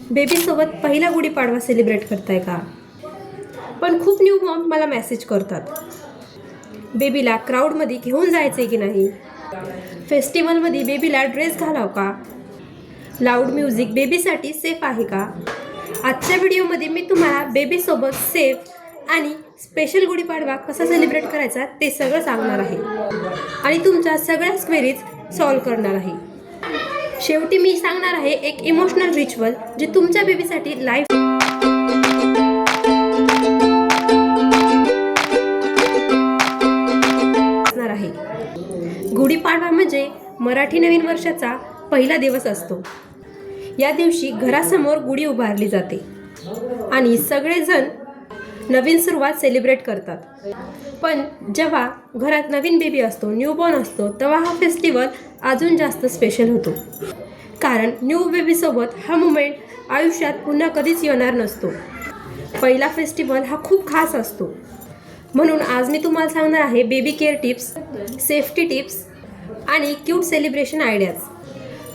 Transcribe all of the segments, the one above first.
बेबीसोबत पहिला गुढीपाडवा सेलिब्रेट करताय का? पण खूप न्यू मॉम मला मेसेज करतात, बेबीला क्राऊडमध्ये घेऊन जायचे की नाही, फेस्टिवलमध्ये बेबीला ड्रेस घालाव का, लाऊड म्युझिक बेबीसाठी सेफ आहे का? आजच्या व्हिडिओमध्ये मी तुम्हाला बेबीसोबत सेफ आणि स्पेशल गुढीपाडवा कसा सेलिब्रेट करायचा ते सगळं सांगणार आहे आणि तुमच्या सगळ्या क्वेरीज सॉल्व्ह करणार आहे. शेवटी मी सांगणार आहे एक इमोशनल रिच्युअल जे तुमच्या बेबीसाठी लाईफ असणार आहे. गुढीपाडवा म्हणजे मराठी नवीन वर्षाचा पहिला दिवस असतो. या दिवशी घरासमोर गुढी उभारली जाते आणि सगळेजण नवीन सुरुवात सेलिब्रेट करतात. पण जेव्हा घरात नवीन बेबी असतो, न्यूबॉर्न असतो, तेव्हा हा फेस्टिवल अजून जास्त स्पेशल होतो. कारण न्यू बेबीसोबत हा मुमेंट आयुष्यात पुन्हा कधीच येणार नसतो. पहिला फेस्टिवल हा खूप खास असतो. म्हणून आज मी तुम्हाला सांगणार आहे baby care tips, safety tips आणि क्यूट सेलिब्रेशन आयडियाज.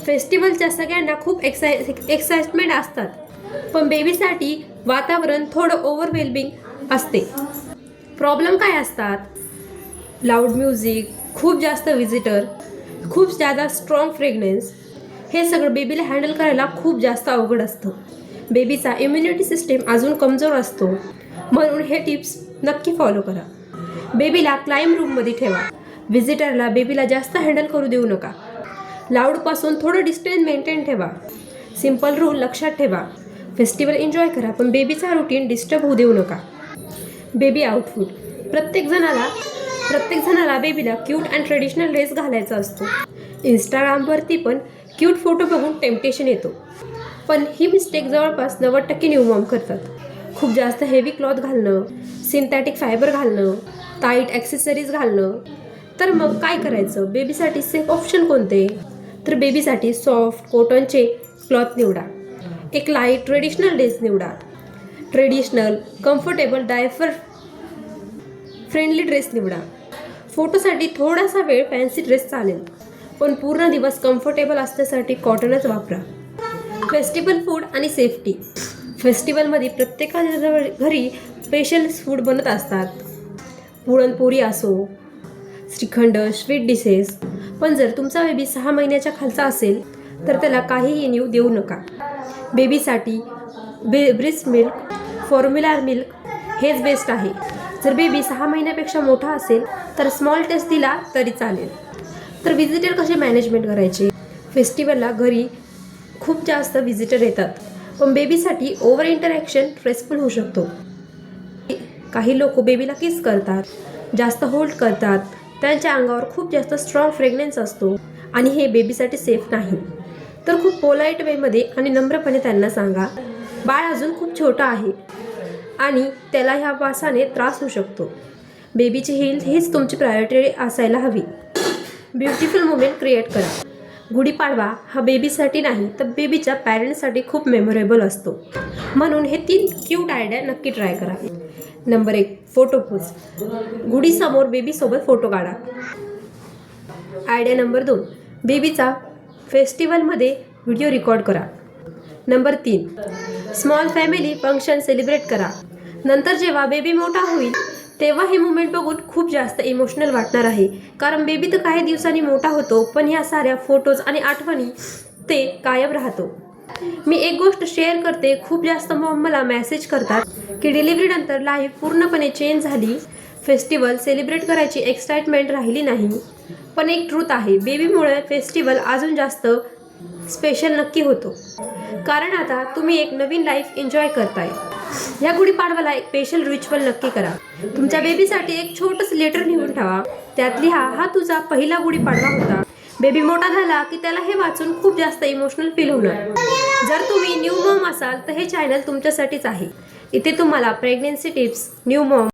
फेस्टिवलच्या सगळ्यांना खूप एक्साइटमेंट असतात, पण बेबीसाठी वातावरण थोडं ओव्हरवेल्मिंग असते. प्रॉब्लेम काय असतात? लाऊड म्युझिक, खूप जास्त विजिटर, खूप जादा स्ट्रॉंग फ्रेग्रन्स, हे सगळं बेबीला हँडल करायला खूप जास्त अवघड असतं. बेबीचा इम्युनिटी सिस्टीम अजून कमजोर असतो. म्हणून हे टिप्स नक्की फॉलो करा. बेबीला क्लाइम रूममध्ये ठेवा. विजिटरला बेबीला जास्त हँडल करू देऊ नका. लाऊडपासून थोडं डिस्टन्स मेंटेन ठेवा. सिंपल रूल लक्षात ठेवा. फेस्टिवल एन्जॉय करा, पण बेबीचा रुटीन डिस्टर्ब होऊ देऊ नका. Baby outfit. प्रत्येक जणाला बेबीला क्यूट अँड ट्रेडिशनल ड्रेस घालायचा असतो. इंस्टाग्रामवरती पण क्यूट फोटो बघून टेम्पटेशन येतो, पण ही मिस्टेक जवळपास 90% न्यू मॉम करतात. खूप जास्त हेवी क्लॉथ घालणं, सिंथेटिक फायबर घालणं, टाईट ॲक्सेसरीज घालणं. तर मग काय करायचं? बेबीसाठी सेफ ऑप्शन कोणते? तर बेबीसाठी सॉफ्ट कॉटनचे क्लॉथ निवडा. एक लाईट ट्रेडिशनल ड्रेस निवडा. Traditional, comfortable, diaper friendly dress निवडा. फोटोसाठी थोडासा वेळ फॅन्सी ड्रेस चालेल, पण पूर्ण दिवस कम्फर्टेबल असण्यासाठी कॉटनच वापरा. फेस्टिवल फूड आणि सेफ्टी. फेस्टिवलमध्ये प्रत्येकाच्या घरी स्पेशल फूड बनत असतात. पुरणपोळी असो, श्रीखंड, स्वीट डिशेस. पण जर तुमचा बेबी 6 महिन्याच्या खालचा असेल तर त्याला काहीही न्यू देऊ नका. बेबीसाठी ब्रेस्ट मिल्क, फॉर्म्युला मिल्क हेच बेस्ट आहे. जर बेबी 6 महिन्यापेक्षा मोठा असेल तर स्मॉल टेस्ट दिला तरी चालेल. तर विजिटर कसे मॅनेजमेंट करायचे? फेस्टिवलला घरी खूप जास्त विजिटर येतात, पण बेबीसाठी ओव्हर इंटरॅक्शन स्ट्रेसफुल होऊ शकतो. काही लोक बेबीला किस करतात, जास्त होल्ड करतात, त्यांच्या अंगावर खूप जास्त स्ट्रॉंग फ्रेग्रन्स असतो आणि हे बेबीसाठी सेफ नाही. तर खूप पोलाईट वेमध्ये आणि नम्रपणे त्यांना सांगा, बाळ अजून खूप छोटा आहे आणि त्याला ह्या वासाने त्रास होऊ शकतो. बेबीची हेल्थ हीच तुमची प्रायोरिटी असायला हवी. ब्युटिफुल मुमेंट क्रिएट करा. गुढीपाडवा हा बेबीसाठी नाही तर बेबीच्या पॅरेंट्ससाठी खूप मेमोरेबल असतो. म्हणून हे 3 क्यूट आयडिया नक्की ट्राय करा. Number 1, photo pose. गुढीसमोर बेबीसोबत फोटो काढा. आयडिया नंबर 2, बेबीचा फेस्टिवलमध्ये व्हिडिओ रेकॉर्ड करा. Number 3, small family function celebrate करा. नंतर जेव्हा बेबी मोठा होईल तेव्हा हे मुमेंट बघून खूप जास्त इमोशनल वाटणार आहे. कारण बेबी तर काही दिवसांनी मोठा होतो, पण ह्या साऱ्या फोटोज आणि आठवणी ते कायम राहतो. मी एक गोष्ट शेअर करते, खूप जास्त मॉम मला मेसेज करतात की डिलिव्हरीनंतर लाईफ पूर्णपणे चेंज झाली, फेस्टिवल सेलिब्रेट करायची एक्साइटमेंट राहिली नाही. पण एक ट्रूथ आहे, बेबीमुळे फेस्टिवल अजून जास्त स्पेशल नक्की होतो. कारण आता तुम्ही एक नवीन लाईफ एन्जॉय करताय. या गुढीपाडवाला एक स्पेशल रिच्युअल नक्की करा. तुमच्या बेबीसाठी एक छोटंसं लेटर लिहून ठेवा. त्यात लिहा, हा तुझा पहिला गुढीपाडवा होता. बेबी मोठा झाला की त्याला हे वाचून खूप जास्त इमोशनल फील होणार. जर तुम्ही न्यू मॉम असाल तर हे चॅनल तुमच्यासाठीच आहे. इथे तुम्हाला प्रेग्नन्सी टिप्स, न्यू मॉम